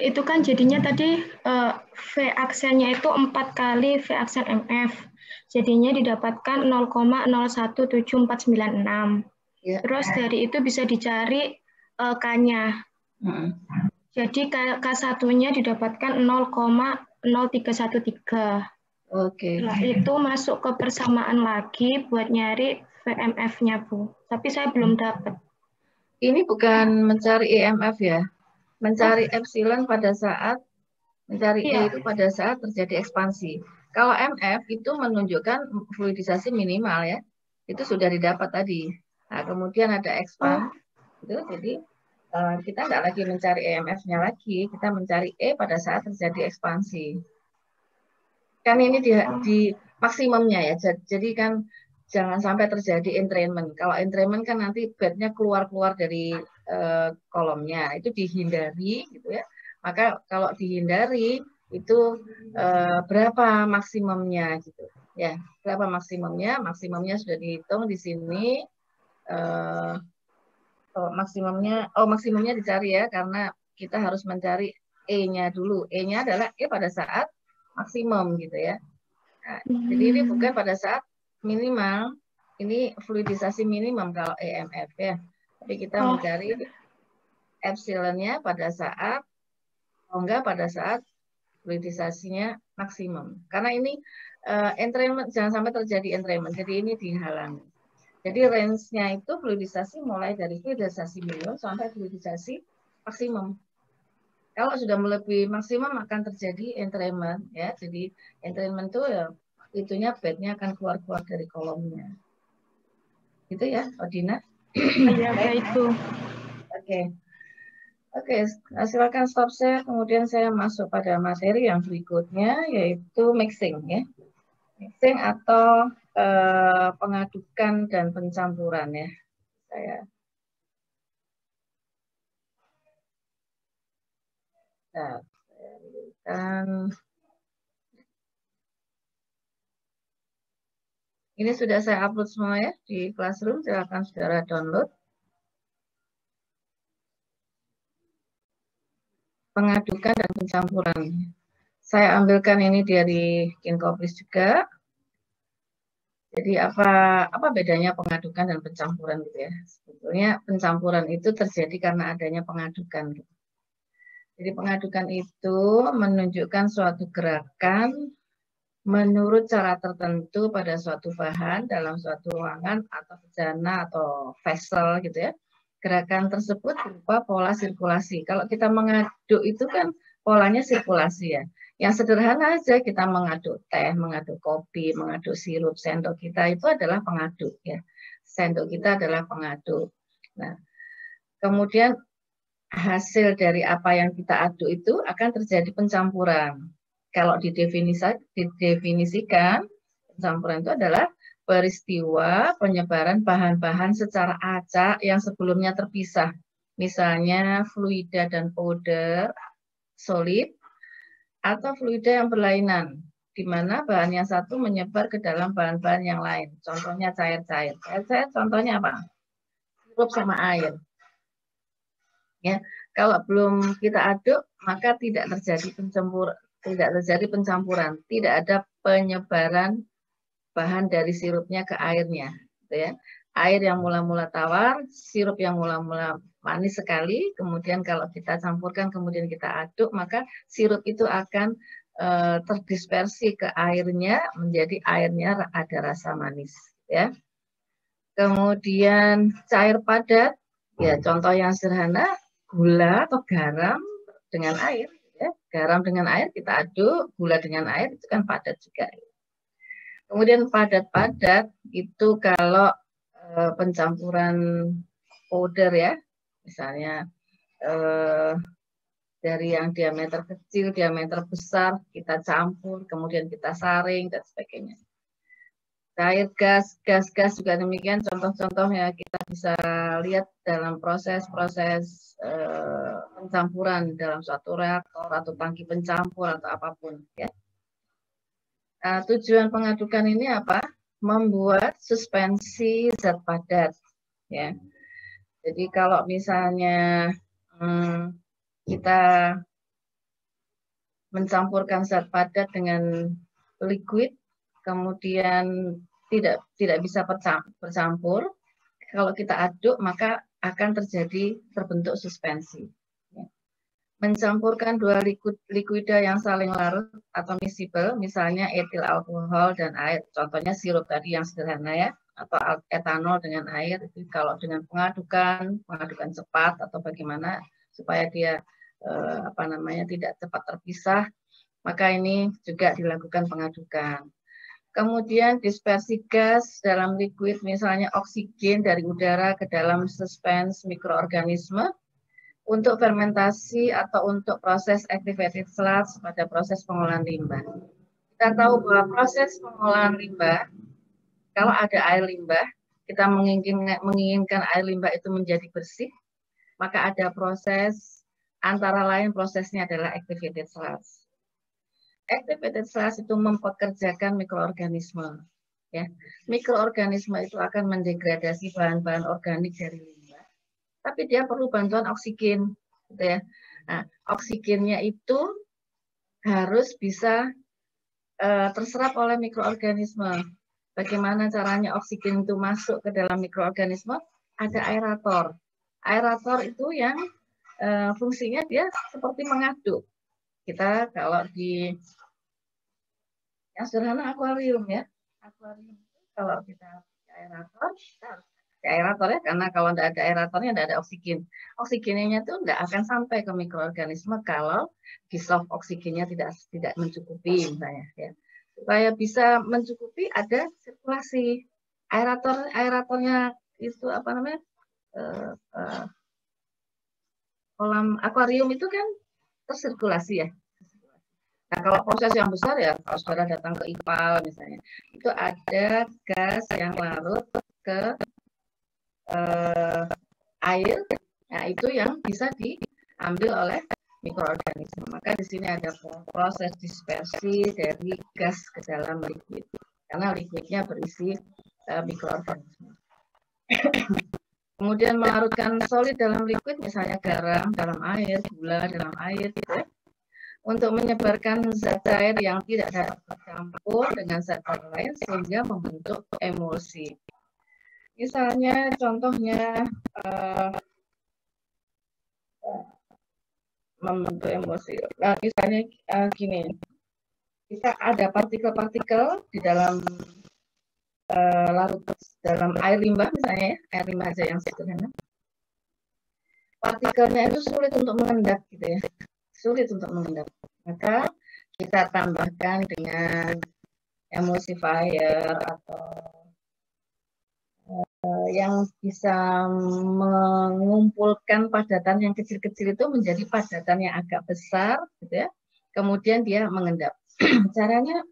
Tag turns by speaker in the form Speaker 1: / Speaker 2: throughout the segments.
Speaker 1: Itu kan jadinya tadi V aksennya itu 4 kali V aksen MF. Jadinya didapatkan 0,017496.
Speaker 2: Ya.
Speaker 1: Terus dari itu bisa dicari K-nya. Jadi K1-nya didapatkan 0,0313.
Speaker 2: Oke.
Speaker 1: Nah, itu masuk ke persamaan lagi buat nyari VMF-nya, Bu. Tapi saya belum dapat.
Speaker 2: Ini bukan mencari EMF ya? Mencari epsilon pada saat, mencari E itu pada saat terjadi ekspansi. Kalau MF itu menunjukkan fluidisasi minimal ya. Itu sudah didapat tadi. Nah, kemudian ada expand. Itu, jadi kita nggak lagi mencari EMF-nya lagi. Kita mencari E pada saat terjadi ekspansi. Kan ini di maksimumnya ya. Jadi kan jangan sampai terjadi entrainment. Kalau entrainment kan nanti bednya keluar-keluar dari kolomnya. Itu dihindari gitu ya. Maka kalau dihindari itu berapa maksimumnya gitu. Ya, berapa maksimumnya? Maksimumnya sudah dihitung di sini. Maksimumnya dicari ya, karena kita harus mencari E-nya dulu. E-nya adalah E pada saat maksimum gitu ya. Nah, jadi ini bukan pada saat minimal, ini fluidisasi minimum kalau EMF ya. Tapi kita mencari epsilonnya pada saat, enggak pada saat fluidisasinya maksimum. Karena ini entrainment, jangan sampai terjadi entrainment. Jadi ini dihalangi. Jadi range-nya itu fluidisasi mulai dari fluidisasi minimum sampai fluidisasi maksimum. Kalau sudah melebihi maksimum akan terjadi entrainment ya. Jadi entrainment itu ya itunya bednya akan keluar-keluar dari kolomnya. Gitu ya, Odina?
Speaker 1: Iya, baik Bu.
Speaker 2: Oke, silakan stop share. Kemudian saya masuk pada materi yang berikutnya, yaitu mixing ya. Mixing atau pengadukan dan pencampuran ya. Saya ambilkan. Ini sudah saya upload semua ya di Classroom. Silakan saudara download. Pengadukan dan pencampuran. Saya ambilkan ini dari Kinkoplis juga. Jadi apa bedanya pengadukan dan pencampuran gitu ya? Sebetulnya pencampuran itu terjadi karena adanya pengadukan. Gitu. Jadi pengadukan itu menunjukkan suatu gerakan menurut cara tertentu pada suatu bahan dalam suatu ruangan atau bejana atau vessel gitu ya. Gerakan tersebut berupa pola sirkulasi. Kalau kita mengaduk itu kan polanya sirkulasi ya. Yang sederhana aja kita mengaduk teh, mengaduk kopi, mengaduk sirup, sendok kita itu adalah pengaduk ya. Sendok kita adalah pengaduk. Nah, kemudian hasil dari apa yang kita aduk itu akan terjadi pencampuran. Kalau didefinisikan, pencampuran itu adalah peristiwa penyebaran bahan-bahan secara acak yang sebelumnya terpisah. Misalnya fluida dan powder, solid, atau fluida yang berlainan, di mana bahan yang satu menyebar ke dalam bahan-bahan yang lain. Contohnya cair-cair. Cair-cair contohnya apa? Sirup sama air. Ya, kalau belum kita aduk, maka tidak terjadi pencampuran, tidak ada penyebaran bahan dari sirupnya ke airnya, gitu ya. Air yang mula-mula tawar, sirup yang mula-mula manis sekali, kemudian kalau kita campurkan, kemudian kita aduk, maka sirup itu akan terdispersi ke airnya, menjadi airnya ada rasa manis, ya. Kemudian cair padat, ya contoh yang sederhana, gula atau garam dengan air, ya. Garam dengan air kita aduk, gula dengan air itu kan padat juga. Kemudian padat-padat itu kalau pencampuran powder ya, misalnya dari yang diameter kecil, diameter besar, kita campur, kemudian kita saring, dan sebagainya. Cair gas juga demikian, contoh-contohnya kita bisa lihat dalam proses-proses pencampuran dalam suatu reaktor atau tangki pencampur atau apapun. Ya. Nah, tujuan pengadukan ini apa? Membuat suspensi zat padat. Ya. Jadi kalau misalnya kita mencampurkan zat padat dengan liquid, kemudian tidak bisa bercampur. Kalau kita aduk, maka akan terbentuk suspensi. Mencampurkan dua liquida yang saling larut atau miscible, misalnya etil alkohol dan air, contohnya sirup tadi yang sederhana ya, atau etanol dengan air. Itu kalau dengan pengadukan cepat atau bagaimana supaya dia tidak cepat terpisah, maka ini juga dilakukan pengadukan. Kemudian dispersi gas dalam liquid, misalnya oksigen dari udara ke dalam suspens mikroorganisme untuk fermentasi atau untuk proses activated sludge pada proses pengolahan limbah. Kita tahu bahwa proses pengolahan limbah, kalau ada air limbah, kita menginginkan air limbah itu menjadi bersih, maka ada proses, antara lain prosesnya adalah activated sludge. Activated sludge itu mempekerjakan mikroorganisme. Ya. Mikroorganisme itu akan mendegradasi bahan-bahan organik dari limbah, tapi dia perlu bantuan oksigen. Gitu ya. Nah, oksigennya itu harus bisa terserap oleh mikroorganisme. Bagaimana caranya oksigen itu masuk ke dalam mikroorganisme? Ada aerator. Aerator itu yang fungsinya dia seperti mengaduk. Kita kalau di yang sederhana akuarium ya. Akuarium itu kalau kita aerator, kita harus ada aerator ya, karena kalau tidak ada aeratornya tidak ada oksigen. Oksigennya itu tidak akan sampai ke mikroorganisme kalau dissolve oksigennya tidak mencukupi misalnya ya. Supaya bisa mencukupi ada sirkulasi. Aeratornya itu apa namanya? Kolam akuarium itu kan tersirkulasi ya. Nah, kalau proses yang besar ya, kalau saudara datang ke IPAL misalnya, itu ada gas yang larut ke air, nah itu yang bisa diambil oleh mikroorganisme. Maka di sini ada proses dispersi dari gas ke dalam liquid, karena liquidnya berisi mikroorganisme. Kemudian melarutkan solid dalam liquid, misalnya garam dalam air, gula dalam air, gitu ya, untuk menyebarkan zat cair yang tidak dapat bercampur dengan zat lain sehingga membentuk emulsi. Misalnya contohnya membentuk emulsi. Nah, misalnya gini, kita ada partikel-partikel di dalam larut dalam air limbah misalnya ya, air limbah aja yang sederhana. Partikelnya itu sulit untuk mengendap gitu ya. Sulit untuk mengendap. Maka kita tambahkan dengan emulsifier atau yang bisa mengumpulkan padatan yang kecil-kecil itu menjadi padatan yang agak besar, gitu ya. Kemudian dia mengendap. Caranya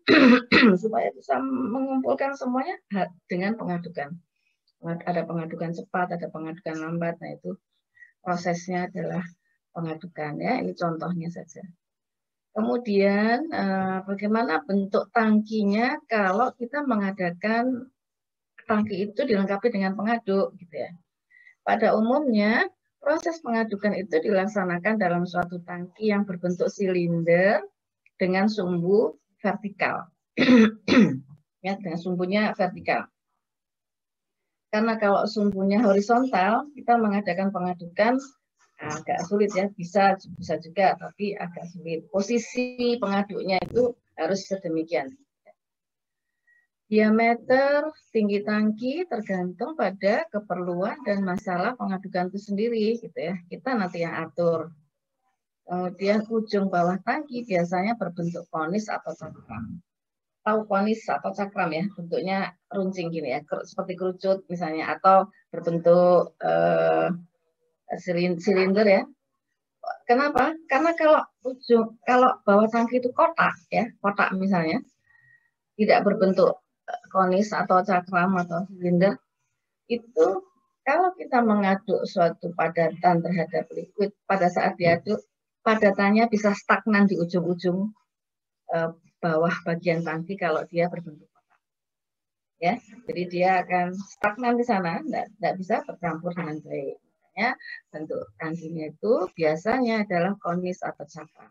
Speaker 2: supaya bisa mengumpulkan semuanya dengan pengadukan. Ada pengadukan cepat, ada pengadukan lambat. Nah itu prosesnya adalah pengadukan ya. Ini contohnya saja. Kemudian bagaimana bentuk tangkinya kalau kita mengadakan tangki itu dilengkapi dengan pengaduk gitu ya. Pada umumnya proses pengadukan itu dilaksanakan dalam suatu tangki yang berbentuk silinder dengan sumbu vertikal. Ya, dengan sumbunya vertikal. Karena kalau sumbunya horizontal, kita mengadakan pengadukan agak sulit ya, bisa juga tapi agak sulit. Posisi pengaduknya itu harus sedemikian. Diameter tinggi tangki tergantung pada keperluan dan masalah pengadukan itu sendiri, gitu ya. Kita nanti yang atur. Kemudian ujung bawah tangki biasanya berbentuk konis atau cakram. Tahu konis atau cakram ya, bentuknya runcing gini ya, seperti kerucut misalnya, atau berbentuk silinder ya. Kenapa? Karena kalau bawah tangki itu kotak ya, kotak misalnya, tidak berbentuk konis atau cakram atau silinder, itu kalau kita mengaduk suatu padatan terhadap liquid, pada saat diaduk padatannya bisa stagnan di ujung-ujung bawah bagian tangki kalau dia berbentuk kotak. Ya, jadi dia akan stagnan di sana, tidak bisa bercampur dengan baik. Makanya bentuk tangkinya itu biasanya adalah konis atau cakram.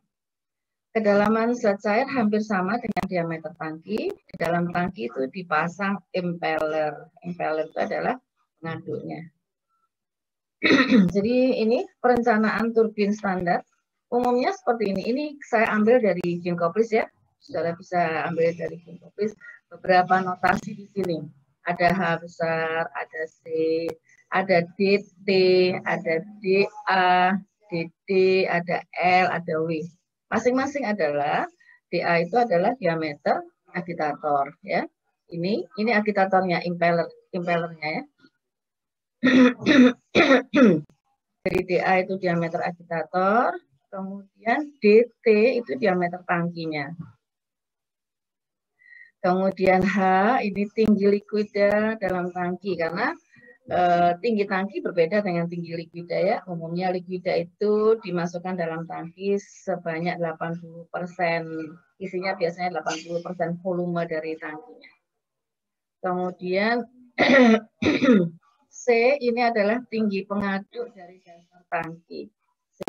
Speaker 2: Kedalaman zat cair hampir sama dengan diameter tangki. Di dalam tangki itu dipasang impeller. Impeller itu adalah pengaduknya. Jadi ini perencanaan turbin standar. Umumnya seperti ini. Ini saya ambil dari Ginkoplis ya. Saudara bisa ambil dari Ginkoplis. Beberapa notasi di sini. Ada H besar, ada C, ada DT, ada DA, DD, ada L, ada W. Masing-masing adalah DA itu adalah diameter agitator ya. Ini agitatornya, impellernya ya. Jadi DA itu diameter agitator, kemudian DT itu diameter tangkinya. Kemudian H ini tinggi likuida dalam tangki karena tinggi tangki berbeda dengan tinggi likuida ya. Umumnya likuida itu dimasukkan dalam tangki sebanyak 80%. Isinya biasanya 80% volume dari tangkinya. Kemudian C ini adalah tinggi pengaduk dari dasar tangki. C.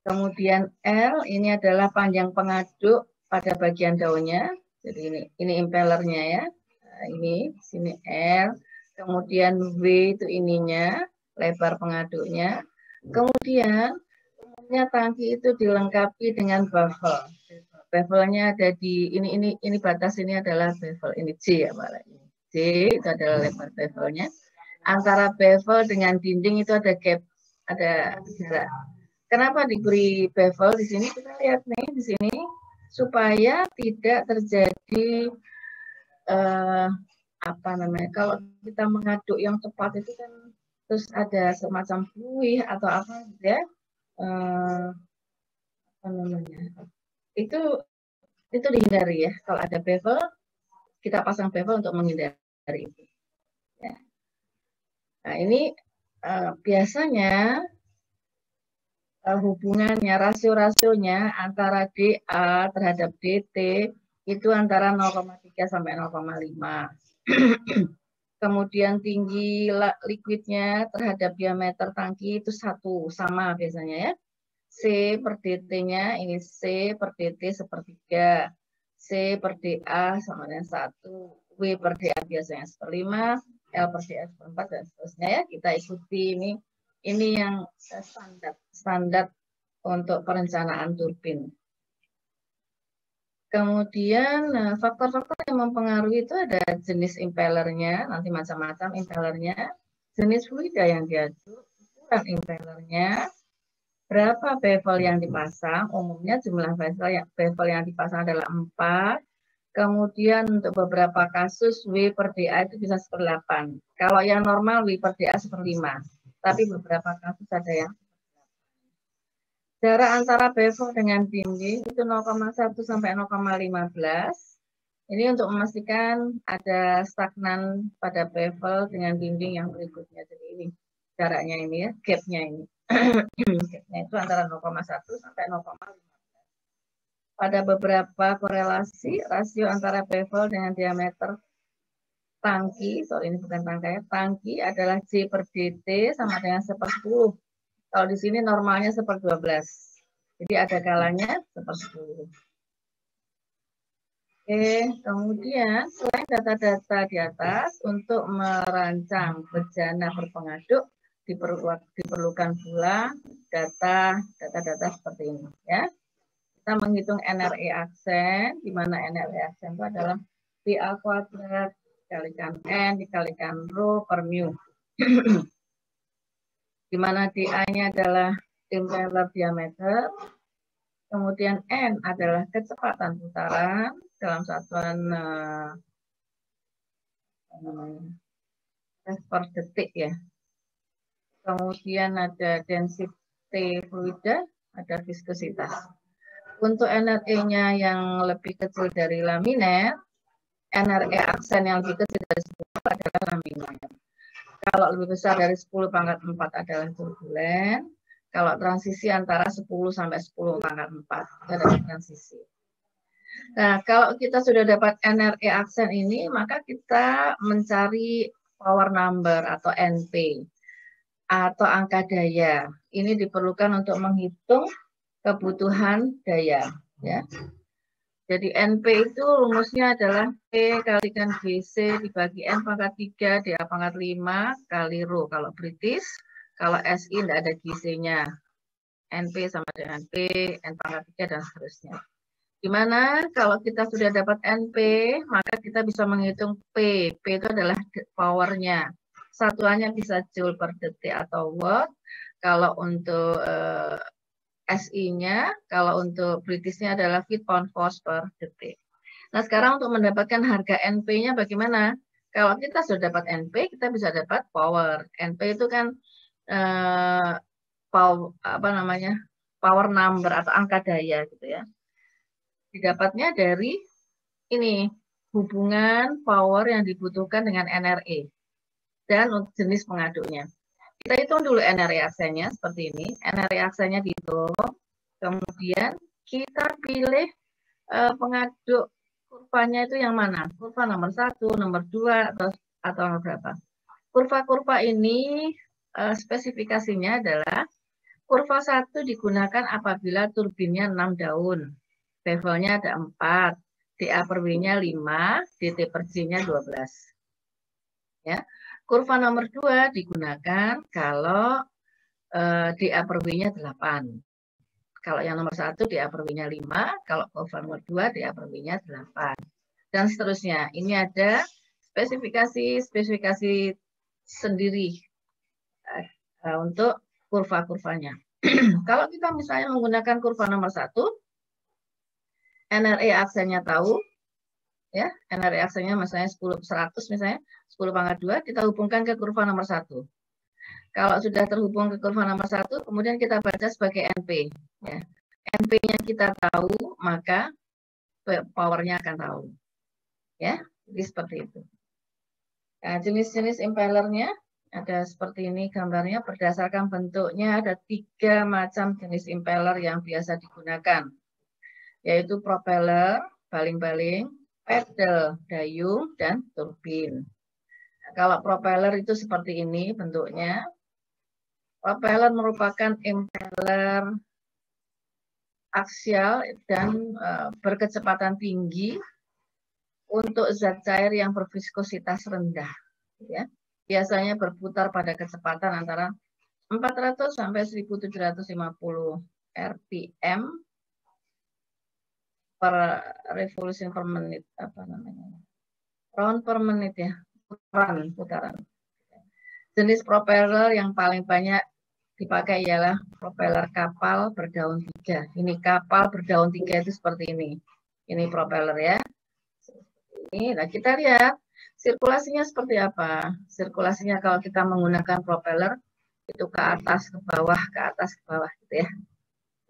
Speaker 2: Kemudian L ini adalah panjang pengaduk pada bagian daunnya. Jadi ini impellernya ya. Nah, ini sini L, kemudian W itu ininya, lebar pengaduknya. Kemudian umumnya tangki itu dilengkapi dengan baffle. Baffle-nya ada di ini batas ini adalah baffle, ini J ya Pak. J itu adalah lebar baffle-nya. Antara baffle dengan dinding itu ada gap, ada jarak. Kenapa diberi baffle di sini? Kita lihat nih di sini supaya tidak terjadi apa namanya, kalau kita mengaduk yang cepat itu kan terus ada semacam buih atau apa gitu ya, apa namanya, itu dihindari ya. Kalau ada bevel kita pasang bevel untuk menghindari itu ya. Nah ini biasanya hubungannya, rasio-rasionya antara DA terhadap DT itu antara 0,3 sampai 0,5. Kemudian tinggi liquidnya terhadap diameter tangki itu 1, sama biasanya ya. C per DT-nya, ini C per DT sepertiga. C per DA sama dengan 1. W per DA biasanya 1/5. L per DA 1/4 dan seterusnya ya. Kita ikuti ini yang standar untuk perencanaan turbin. Kemudian faktor-faktor yang mempengaruhi itu ada jenis impellernya, nanti macam-macam impellernya, jenis fluida yang diaduk, ukuran impellernya, berapa bevel yang dipasang, umumnya jumlah bevel yang dipasang adalah 4, kemudian untuk beberapa kasus W per DA itu bisa 1/8. Kalau yang normal W per DA 1/5, tapi beberapa kasus ada yang jarak antara bevel dengan dinding itu 0,1 sampai 0,15. Ini untuk memastikan ada stagnan pada bevel dengan dinding yang berikutnya. Jadi ini jaraknya ini ya, gapnya ini. Gapnya itu antara 0,1 sampai 0,15. Pada beberapa korelasi, rasio antara bevel dengan diameter tangki, ini bukan tangkai, tangki adalah J per DT sama dengan 1/10. Kalau di sini normalnya 1/12. Jadi ada kalanya 1/10. Oke, kemudian selain data-data di atas, untuk merancang bejana berpengaduk diperlukan pula data-data seperti ini ya. Kita menghitung NRE aksen, di mana NRE aksen itu adalah PA kuadrat dikalikan N dikalikan rho per mu. Di mana DA-nya adalah impeller diameter, kemudian N adalah kecepatan putaran dalam satuan per detik ya. Kemudian ada density fluida, ada viskositas. Untuk NRE-nya yang lebih kecil dari laminer, NRE aksen yang lebih kecil dari 10 adalah laminer. Kalau lebih besar dari 10⁴ adalah turbulen. Kalau transisi antara 10 sampai 10⁴ adalah transisi. Nah, kalau kita sudah dapat NRE aksen ini, maka kita mencari power number atau NP atau angka daya. Ini diperlukan untuk menghitung kebutuhan daya. Ya. Jadi NP itu rumusnya adalah P kalikan GC dibagi N pangkat 3 DA pangkat 5 kali Rho. Kalau British, kalau SI tidak ada GC-nya. NP sama dengan P, N pangkat 3 dan seterusnya. Gimana kalau kita sudah dapat NP, maka kita bisa menghitung P. P itu adalah powernya. Satuannya bisa joule per detik atau watt. Kalau untuk SI-nya, kalau untuk British-nya adalah feet pound force per detik. Nah, sekarang untuk mendapatkan harga NP-nya bagaimana? Kalau kita sudah dapat NP, kita bisa dapat power. NP itu kan power number atau angka daya gitu ya. Didapatnya dari ini, hubungan power yang dibutuhkan dengan NRE dan jenis pengaduknya. Kita hitung dulu NRE aksennya seperti ini. NRE aksennya dihitung, kemudian kita pilih pengaduk kurvanya itu yang mana? Kurva nomor 1, nomor 2, atau nomor berapa? Kurva-kurva ini spesifikasinya adalah kurva 1 digunakan apabila turbinnya 6 daun. Bevelnya ada 4, DA per W-nya 5, DT per J-nya 12. Ya. Kurva nomor 2 digunakan kalau DA per W-nya 8. Kalau yang nomor 1 DA per W-nya 5, kalau kurva nomor 2 DA per W-nya 8. Dan seterusnya. Ini ada spesifikasi sendiri untuk kurva-kurvanya. Kalau kita misalnya menggunakan kurva nomor 1, NRE aksennya tahu, ya, NRE aksennya misalnya 10/100 misalnya, 10 pangkat 2, kita hubungkan ke kurva nomor 1. Kalau sudah terhubung ke kurva nomor 1, kemudian kita baca sebagai NP. Ya. NP-nya kita tahu, maka powernya akan tahu. Ya, jadi seperti itu. Nah, jenis-jenis impellernya ada seperti ini gambarnya. Berdasarkan bentuknya ada 3 macam jenis impeller yang biasa digunakan, yaitu propeller, baling-baling, pedal, dayung, dan turbin. Nah, kalau propeller itu seperti ini bentuknya. Propeller merupakan impeller aksial dan berkecepatan tinggi untuk zat cair yang berviskositas rendah. Ya. Biasanya berputar pada kecepatan antara 400 sampai 1750 RPM per revolution per menit, round per menit ya, putaran. Jenis propeller yang paling banyak dipakai ialah propeller kapal berdaun 3. Ini kapal berdaun 3 itu seperti ini. Ini propeller ya. Ini, nah kita lihat sirkulasinya seperti apa. Sirkulasinya kalau kita menggunakan propeller itu ke atas, ke bawah, ke atas, ke bawah gitu ya.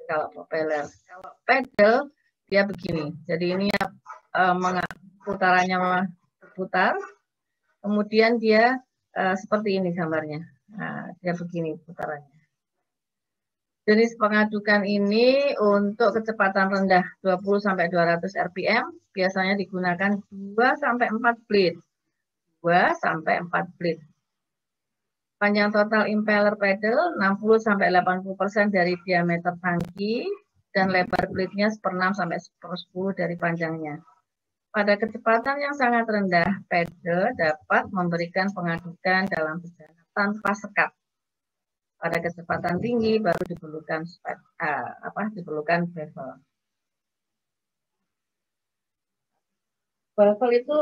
Speaker 2: Kalau propeller. Kalau pedal dia begini. Jadi ini putarannya berputar. Kemudian dia seperti ini gambarnya. Nah, dia begini putarannya. Jenis pengadukan ini untuk kecepatan rendah 20-200 RPM biasanya digunakan 2-4 blade. 2-4 blade. Panjang total impeller pedal 60-80% dari diameter tangki dan lebar blade-nya 1/6-1/10 dari panjangnya. Pada kecepatan yang sangat rendah, pedal dapat memberikan pengadukan dalam perjalanan tanpa sekat. Pada kecepatan tinggi baru diperlukan bevel. Bevel itu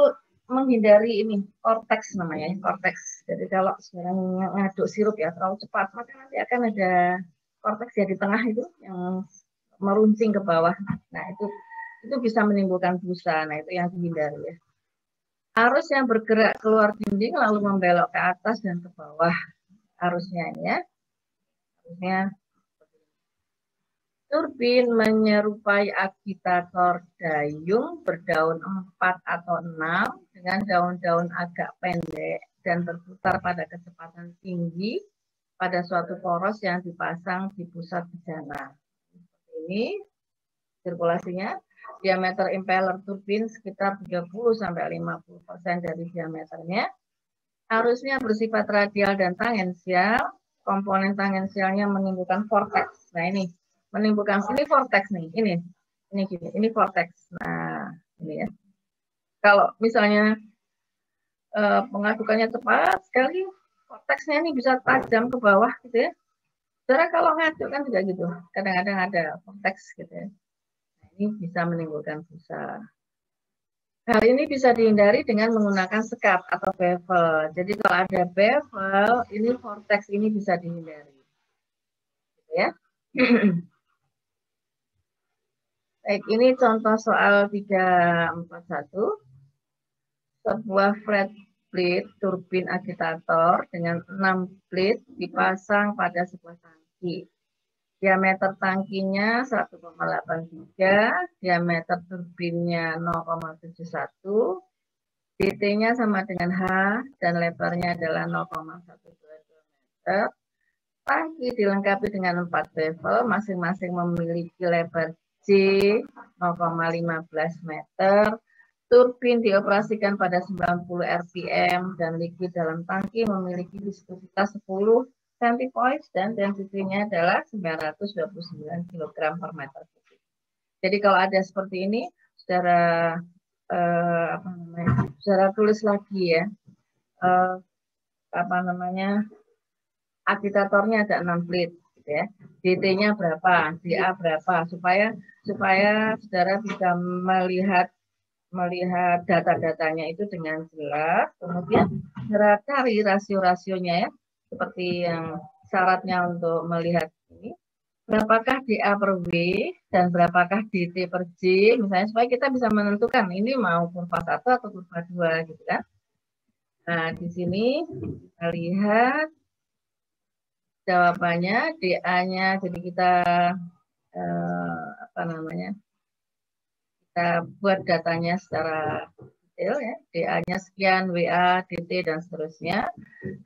Speaker 2: menghindari ini korteks namanya, korteks. Jadi kalau sekarang ngaduk sirup ya terlalu cepat, maka nanti akan ada korteks ya di tengah itu yang meruncing ke bawah. Nah itu bisa menimbulkan busa. Nah itu yang dihindari ya. Arus yang bergerak keluar dinding lalu membelok ke atas dan ke bawah arusnya ini ya. Turbin menyerupai agitator dayung berdaun 4 atau 6 dengan daun-daun agak pendek dan berputar pada kecepatan tinggi pada suatu poros yang dipasang di pusat bejana. Ini sirkulasinya. Diameter impeller turbin sekitar 30-50% dari diameternya. Arusnya bersifat radial dan tangensial. Komponen tangensialnya menimbulkan vortex. Nah ini menimbulkan, ini vortex nih, ini gini, ini vortex. Nah, ini ya. Kalau misalnya pengadukannya cepat sekali, vortexnya ini bisa tajam ke bawah gitu ya. Saudara kalau ngaduk kan juga gitu, kadang-kadang ada vortex gitu ya. Nah, ini bisa menimbulkan busa. Hal ini bisa dihindari dengan menggunakan sekat atau bevel. Jadi kalau ada bevel, ini vortex ini bisa dihindari. Gitu ya. Baik, ini contoh soal 341. Sebuah flat plate turbin agitator dengan 6 plate dipasang pada sebuah tangki. Diameter tangkinya 1,83, diameter turbinnya 0,71, dt-nya sama dengan H, dan lebarnya adalah 0,122 meter. Tangki dilengkapi dengan 4 bevel, masing-masing memiliki lebar J 0,15 meter. Turbin dioperasikan pada 90 rpm dan liquid dalam tangki memiliki viskositas 10 centipoise dan densitinya adalah 929 kg per meter kubik. Jadi kalau ada seperti ini, saudara saudara tulis lagi ya, agitatornya ada 6 plate, gitu ya. dt-nya berapa, dA berapa, supaya saudara bisa melihat data-datanya itu dengan jelas, kemudian cari rasio-rasionya ya, seperti yang syaratnya untuk melihat ini, berapakah dA per W dan berapakah dt per J, misalnya supaya kita bisa menentukan ini mau kurva 1 atau kurva 2 gitu kan. Nah, di sini kita lihat jawabannya dA-nya, jadi kita kita buat datanya secara detail ya, dA-nya sekian, WA, dt dan seterusnya.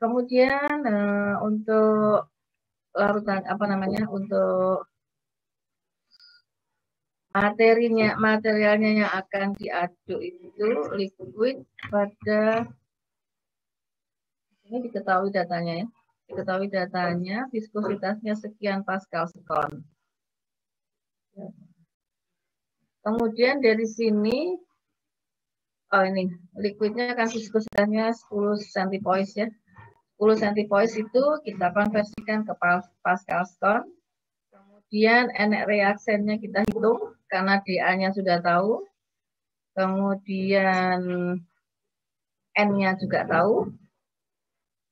Speaker 2: Kemudian untuk larutan untuk materialnya yang akan diaduk itu liquid pada ini diketahui datanya ya. Diketahui datanya viskositasnya sekian Pascal sekon. Kemudian dari sini ini liquidnya kan viskositasnya 10 centipoise ya. 10 centipoise itu kita konversikan ke Pascal sekon. Kemudian energi reaksennya kita hitung karena dA-nya sudah tahu. Kemudian N-nya juga tahu.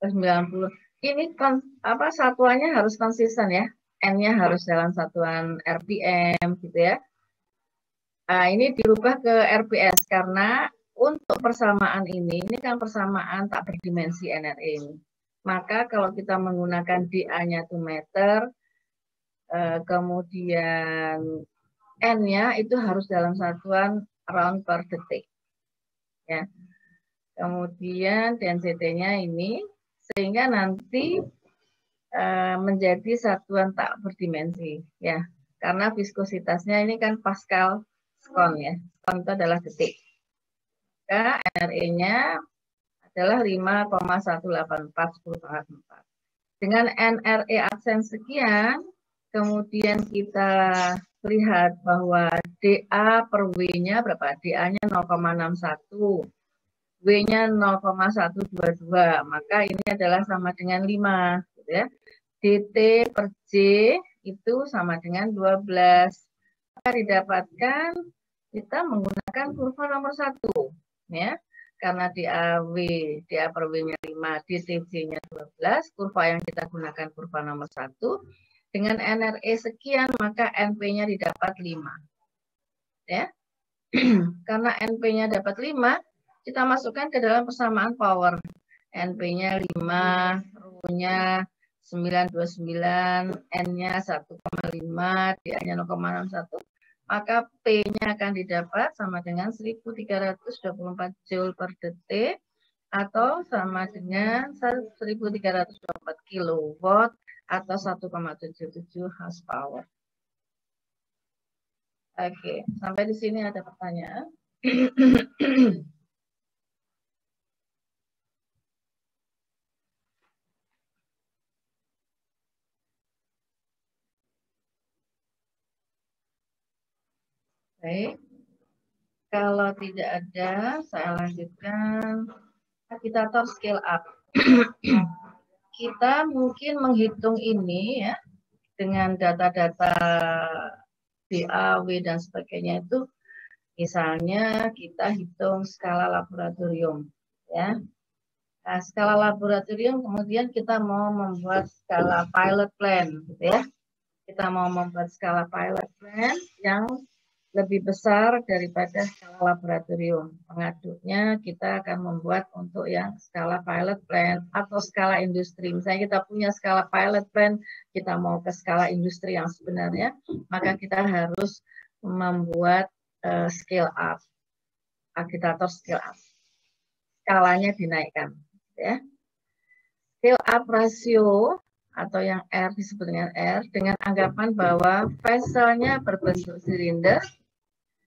Speaker 2: 90. Ini satuannya harus konsisten ya. N-nya harus dalam satuan RPM gitu ya. Nah, ini dirubah ke RPS karena untuk persamaan ini kan persamaan tak berdimensi NRE ini. Maka kalau kita menggunakan dA-nya 2 meter, kemudian N-nya itu harus dalam satuan round per detik. Ya. Kemudian density-nya ini, sehingga nanti menjadi satuan tak berdimensi. Ya. Karena viskositasnya ini kan Pascal sekon ya. Sekon itu adalah detik. Maka NRE-nya adalah 5,184 10⁴. Dengan NRE aksen sekian, kemudian kita lihat bahwa dA per W-nya berapa? dA-nya 0,61, W-nya 0,122, maka ini adalah sama dengan 5. Gitu ya. dt per J itu sama dengan 12. Maka didapatkan kita menggunakan kurva nomor 1. Ya. Karena dA per W-nya 5, dt-J-nya 12, kurva yang kita gunakan kurva nomor 1. Dengan NRE sekian, maka NP-nya didapat 5. Ya. Karena NP-nya dapat 5, kita masukkan ke dalam persamaan power. NP-nya 5, ρ-nya 929, N-nya 1,5, DA-nya 0,61. Maka P-nya akan didapat sama dengan 1324 Joule per detik atau sama dengan 1324 kilowatt atau 1,77 horsepower. Oke, sampai di sini ada pertanyaan. Baik, kalau tidak ada, saya lanjutkan agitator scale up. Kita mungkin menghitung ini ya dengan data-data DAW dan sebagainya itu, misalnya kita hitung skala laboratorium ya. Nah, skala laboratorium kemudian kita mau membuat skala pilot plan gitu ya. Kita mau membuat skala pilot plan yang lebih besar daripada skala laboratorium. Pengaduknya kita akan membuat untuk yang skala pilot plan atau skala industri. Misalnya kita punya skala pilot plan, kita mau ke skala industri yang sebenarnya, maka kita harus membuat scale up, agitator scale up. Skalanya dinaikkan. Ya. Scale up rasio atau yang R disebut dengan R dengan anggapan bahwa vesselnya berbentuk silinder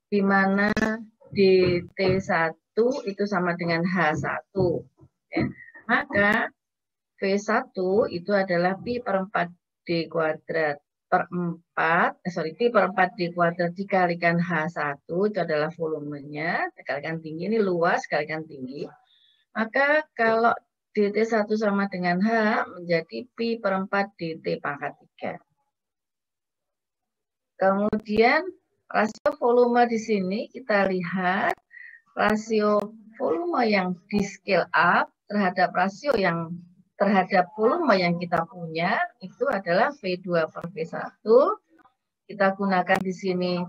Speaker 2: di mana DT1 itu sama dengan H1. Ya. Maka V1 itu adalah Pi per 4D kuadrat per 4, Pi per 4D kuadrat dikalikan H1, itu adalah volumenya, dikalikan tinggi, ini luas, dikalikan tinggi. Maka kalau DT1 sama dengan H menjadi Pi per 4 DT pangkat 3. Kemudian rasio volume di sini kita lihat rasio volume yang di scale up terhadap rasio yang terhadap volume yang kita punya itu adalah V2 per V1. Kita gunakan di sini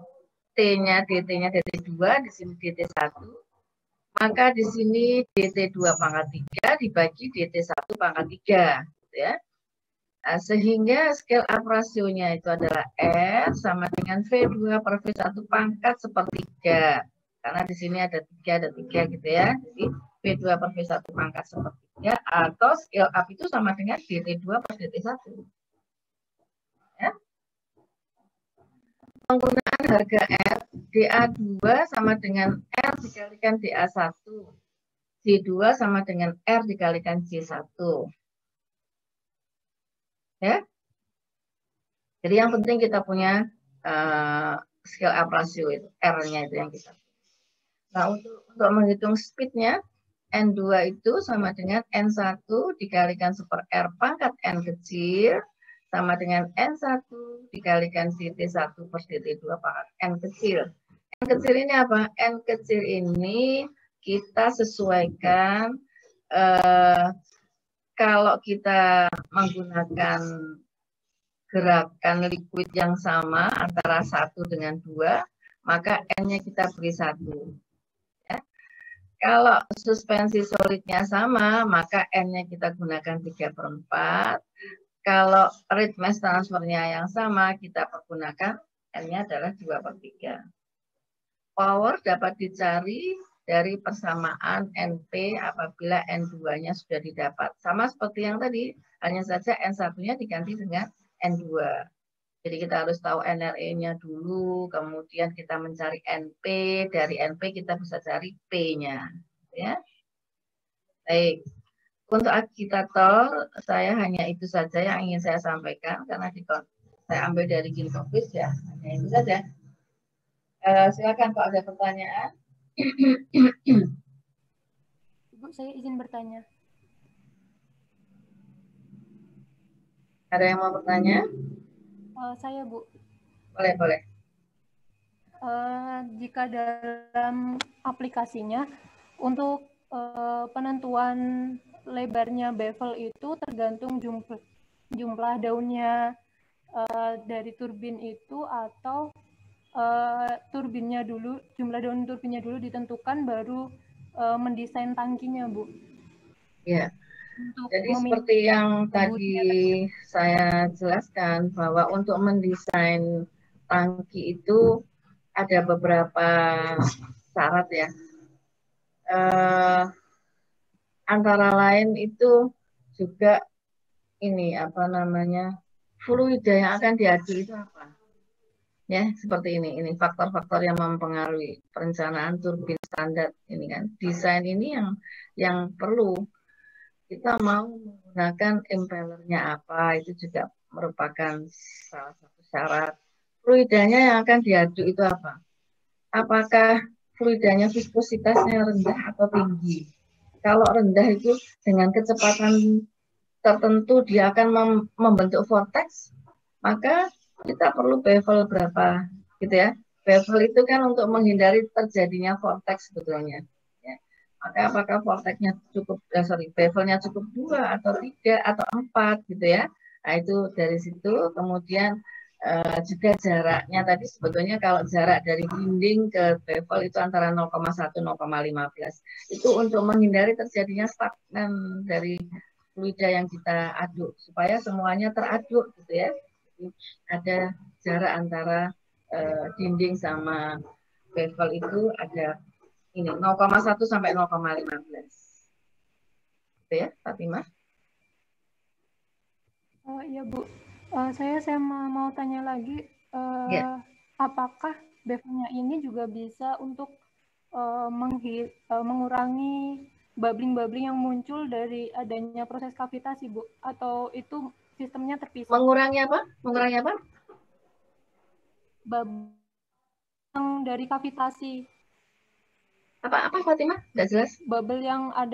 Speaker 2: T-nya, DT-nya DT2, di sini DT1. Maka di sini DT2 pangkat 3 dibagi DT1 pangkat 3. Ya. Nah, sehingga scale up rasionya itu adalah R sama dengan V2 per V1 pangkat sepertiga. Karena di sini ada 3 gitu ya. Jadi V2 per V1 pangkat sepertiga atau scale up itu sama dengan DT2 per DT1. Ya. Penggunaan harga R, DA2 sama dengan R dikalikan DA1. C2 sama dengan R dikalikan C1. Ya. Jadi yang penting kita punya scale up ratio itu, R-nya itu yang kita. Nah, untuk menghitung speed-nya, N2 itu sama dengan N1 dikalikan super R pangkat N kecil, sama dengan N1 dikalikan DT1 per DT2 pangkat N kecil. N kecil ini apa? N kecil ini kita sesuaikan kalau kita menggunakan gerakan liquid yang sama antara 1 dengan 2, maka N-nya kita beri 1. Ya. Kalau suspensi solidnya sama, maka N-nya kita gunakan 3 per 4. Kalau rate mass transfernya yang sama, kita pergunakan N-nya adalah 2 per 3. Power dapat dicari dari persamaan NP apabila N2-nya sudah didapat. Sama seperti yang tadi, hanya saja N1-nya diganti dengan N2. Jadi kita harus tahu NRE-nya dulu, kemudian kita mencari NP, dari NP kita bisa cari P-nya. Ya. Baik. Untuk agitator, saya hanya itu saja yang ingin saya sampaikan, karena saya ambil dari Ginkopis ya, hanya itu saja. Silakan kalau ada pertanyaan.
Speaker 3: Ibu, saya izin bertanya.
Speaker 2: Ada yang mau bertanya?
Speaker 3: Saya, Bu.
Speaker 2: Boleh, boleh.
Speaker 3: Jika dalam aplikasinya, untuk penentuan lebarnya bevel itu tergantung jumlah daunnya dari turbin itu, atau turbinnya dulu, jumlah daun turbinnya dulu ditentukan baru mendesain tangkinya, Bu.
Speaker 2: Ya. Jadi seperti yang tadi saya jelaskan bahwa untuk mendesain tangki itu ada beberapa syarat ya. Antara lain itu juga ini apa namanya, fluida yang akan diadu itu apa? Ya, seperti ini faktor-faktor yang mempengaruhi perencanaan turbin standar ini kan. Desain ini yang perlu. Kita mau menggunakan impellernya apa, itu juga merupakan salah satu syarat. Fluidanya yang akan diadu itu apa? apakah fluidanya viskositasnya rendah atau tinggi. Kalau rendah itu dengan kecepatan tertentu dia akan membentuk vortex, maka kita perlu bevel berapa, gitu ya. Bevel itu kan untuk menghindari terjadinya vortex sebetulnya. Ya. Maka apakah vortexnya cukup, bevelnya cukup 2 atau 3 atau 4 gitu ya. Nah itu dari situ kemudian juga jaraknya tadi sebetulnya kalau jarak dari dinding ke bevel itu antara 0,1-0,15 itu untuk menghindari terjadinya stagnan dari fluida yang kita aduk supaya semuanya teraduk gitu ya. Jadi ada jarak antara dinding sama bevel itu ada ini 0,1 sampai 0,15. Gitu ya, Fatimah?
Speaker 3: Oh iya Bu, saya mau tanya lagi,
Speaker 2: Ya.
Speaker 3: apakah bevelnya ini juga bisa untuk mengurangi bubbling-bubbling yang muncul dari adanya proses kavitasi, Bu? Atau itu sistemnya terpisah?
Speaker 2: Mengurangi apa? Mengurangi apa?
Speaker 3: Bubbling dari kavitasi.
Speaker 2: Apa Fatimah? Nggak jelas.
Speaker 3: Bubble yang ada.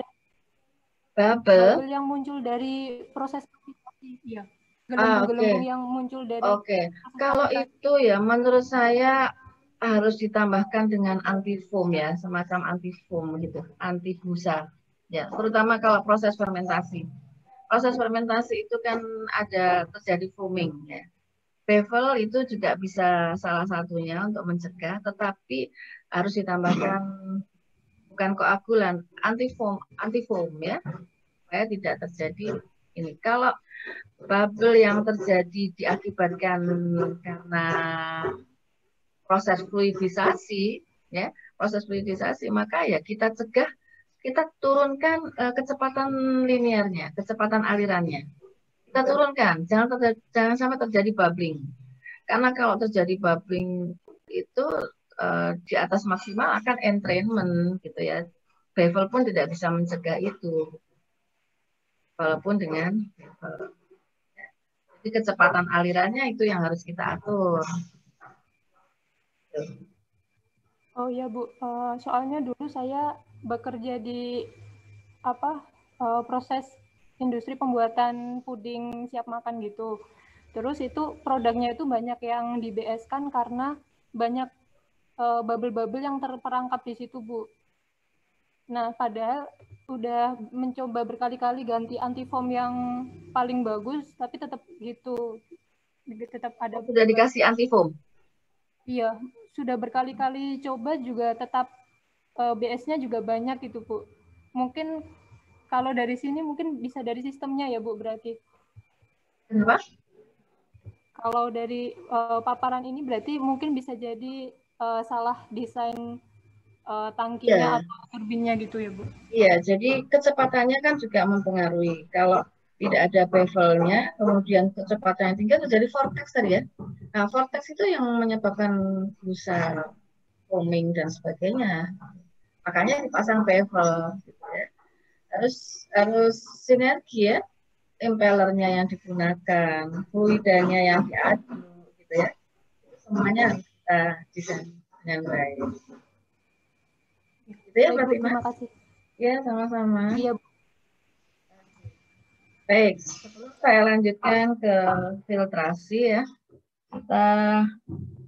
Speaker 2: Bubble.
Speaker 3: Bubble yang muncul dari proses kavitasi. Iya.
Speaker 2: Oke.
Speaker 3: Gelembung-gelembung yang muncul dari
Speaker 2: Oke. Kalau
Speaker 3: kavitasi.
Speaker 2: itu ya menurut saya harus ditambahkan dengan antifoam ya, semacam antifoam gitu, anti busa. Ya, terutama kalau proses fermentasi. Proses fermentasi itu kan ada terjadi foaming ya. Bevel itu juga bisa salah satunya untuk mencegah, tetapi harus ditambahkan bukan koagulan, antifoam ya, supaya tidak terjadi ini. Kalau bubble yang terjadi diakibatkan karena proses fluidisasi, ya, proses fluidisasi, maka ya kita cegah, kita turunkan kecepatan linearnya, kecepatan alirannya. Kita turunkan, jangan sampai terjadi bubbling. Karena kalau terjadi bubbling itu di atas maksimal akan entrainment gitu ya. Bevel pun tidak bisa mencegah itu. Walaupun dengan bevel. Jadi kecepatan alirannya itu yang harus kita atur.
Speaker 3: Oh iya Bu, soalnya dulu saya bekerja di proses industri pembuatan puding siap makan gitu. Terus itu produknya itu banyak yang di BS-kan karena banyak bubble-bubble yang terperangkap di situ, Bu. Nah, padahal udah mencoba berkali-kali ganti antifoam yang paling bagus, tapi tetap gitu. Tetap ada.
Speaker 2: Sudah dikasih antifoam?
Speaker 3: Iya, sudah berkali-kali coba juga tetap BS-nya juga banyak gitu, Bu. Mungkin kalau dari sini mungkin bisa dari sistemnya ya, Bu, berarti.
Speaker 2: Kenapa?
Speaker 3: Kalau dari paparan ini berarti mungkin bisa jadi salah desain tangkinya
Speaker 2: Ya.
Speaker 3: atau turbinnya gitu ya, Bu?
Speaker 2: Iya, jadi kecepatannya kan juga mempengaruhi. Kalau tidak ada bevelnya, kemudian kecepatannya tinggi, terjadi vortex tadi ya. Nah, vortex itu yang menyebabkan busa, foaming, dan sebagainya. Makanya dipasang bevel. Gitu ya. Harus sinergi ya, impellernya yang digunakan, fluidanya yang diaduk, gitu ya. Semuanya harus kita desain dengan baik. Gitu ya,
Speaker 3: Baik, Bu, terima kasih.
Speaker 2: Ya, sama-sama.
Speaker 3: Iya, Bu.
Speaker 2: Baik, sebelum saya lanjutkan ke filtrasi ya, kita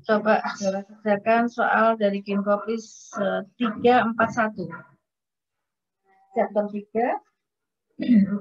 Speaker 2: coba kerjakan soal dari Kinkopis 341. Chapter 3, 41.